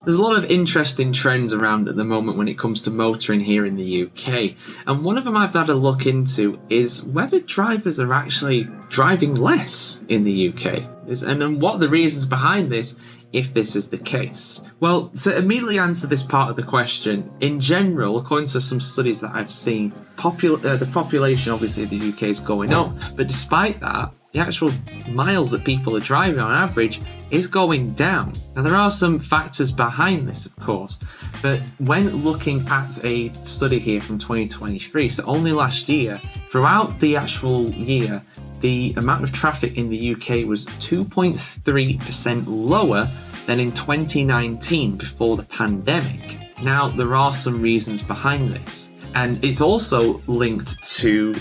There's a lot of interesting trends around at the moment when it comes to motoring here in the UK, and one of them I've had a look into is whether drivers are actually driving less in the UK, and then what are the reasons behind this if this is the case. Well, to immediately answer this part of the question, in general, according to some studies that I've seen, the population obviously of the UK is going up, but despite that, the actual miles that people are driving on average is going down. Now, there are some factors behind this, of course, but when looking at a study here from 2023, so only last year, throughout the actual year, the amount of traffic in the UK was 2.3% lower than in 2019 before the pandemic. Now, there are some reasons behind this, and it's also linked to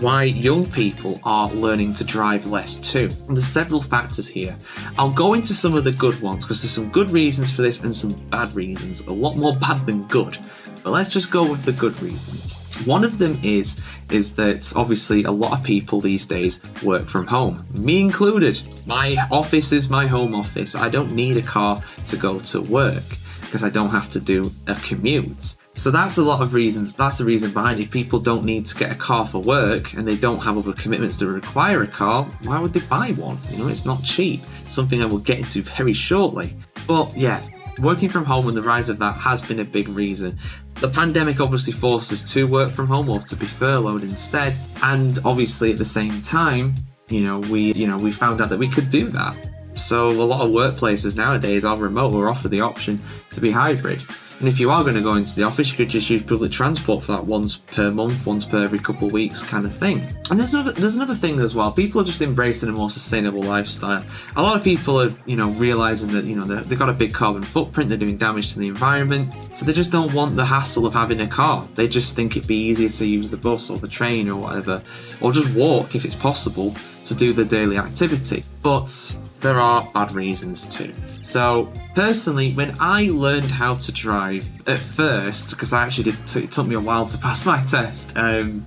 why young people are learning to drive less too. And there's several factors here. I'll go into some of the good ones because there's some good reasons for this and some bad reasons. A lot more bad than good. But let's just go with the good reasons. One of them is that obviously a lot of people these days work from home, me included. My office is my home office. I don't need a car to go to work because I don't have to do a commute. So that's a lot of reasons. That's the reason behind it. If people don't need to get a car for work and they don't have other commitments that require a car, why would they buy one? You know, it's not cheap. Something I will get into very shortly. But yeah, working from home and the rise of that has been a big reason. The pandemic obviously forced us to work from home or to be furloughed instead. And obviously at the same time, we found out that we could do that. So a lot of workplaces nowadays are remote or offer the option to be hybrid. And if you are going to go into the office, you could just use public transport for that once per month, once per every couple of weeks kind of thing. And there's another thing as well. People are just embracing a more sustainable lifestyle. A lot of people are, realizing that, they've got a big carbon footprint, they're doing damage to the environment. So they just don't want the hassle of having a car. They just think it'd be easier to use the bus or the train or whatever, or just walk if it's possible to do the daily activity. But there are bad reasons too. So personally, when I learned how to drive at first, because it took me a while to pass my test. When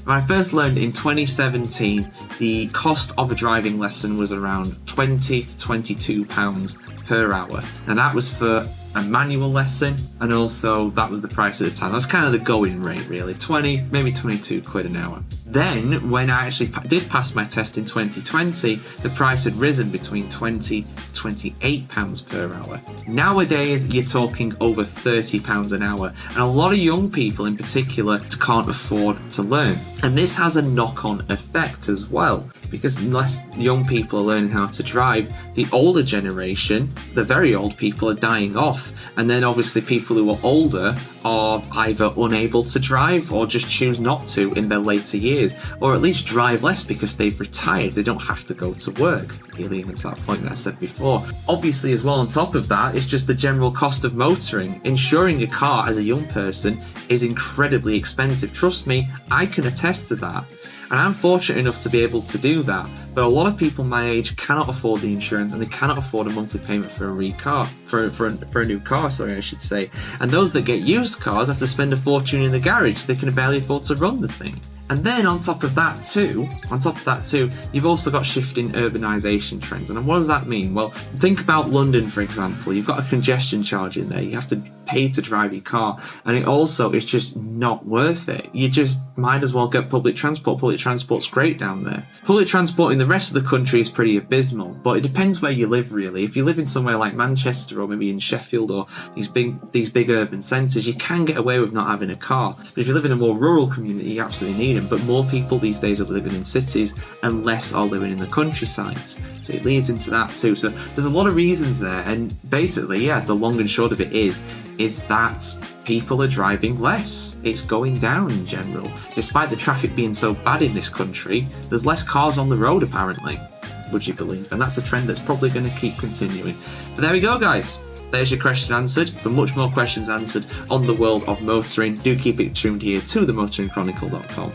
I first learned in 2017, the cost of a driving lesson was around £20 to £22 per hour. And that was for a manual lesson, and also that was the price at the time. That's kind of the going rate really, 20, maybe 22 quid an hour. Then when I actually did pass my test in 2020, the price had risen between £20 to £28 per hour. Nowadays, you're talking over £30 an hour, and a lot of young people in particular can't afford to learn. And this has a knock-on effect as well, because unless young people are learning how to drive, the older generation, the very old people, are dying off. And then obviously people who are older are either unable to drive or just choose not to in their later years, or at least drive less because they've retired. They don't have to go to work, really, even to that point that I said before. Obviously as well, on top of that, it's just the general cost of motoring. Insuring a car as a young person is incredibly expensive. Trust me, I can attest to that. And I'm fortunate enough to be able to do that. But a lot of people my age cannot afford the insurance, and they cannot afford a monthly payment for a new car, I should say. And those that get used cars have to spend a fortune in the garage. They can barely afford to run the thing. And then on top of that too, you've also got shifting urbanisation trends. And what does that mean? Well, think about London, for example. You've got a congestion charge in there. You have to pay to drive your car, and it's just not worth it. You just might as well get public transport. Public transport's great down there. Public transport in the rest of the country is pretty abysmal, but it depends where you live really. If you live in somewhere like Manchester or maybe in Sheffield or these big urban centres, you can get away with not having a car. But if you live in a more rural community, you absolutely need them. But more people these days are living in cities and less are living in the countrysides. So it leads into that too. So there's a lot of reasons there, and basically, the long and short of it is that people are driving less. It's going down in general. Despite the traffic being so bad in this country, there's less cars on the road apparently, would you believe? And that's a trend that's probably going to keep continuing. But there we go, guys. There's your question answered. For much more questions answered on the world of motoring, do keep it tuned here to themotoringchronicle.com.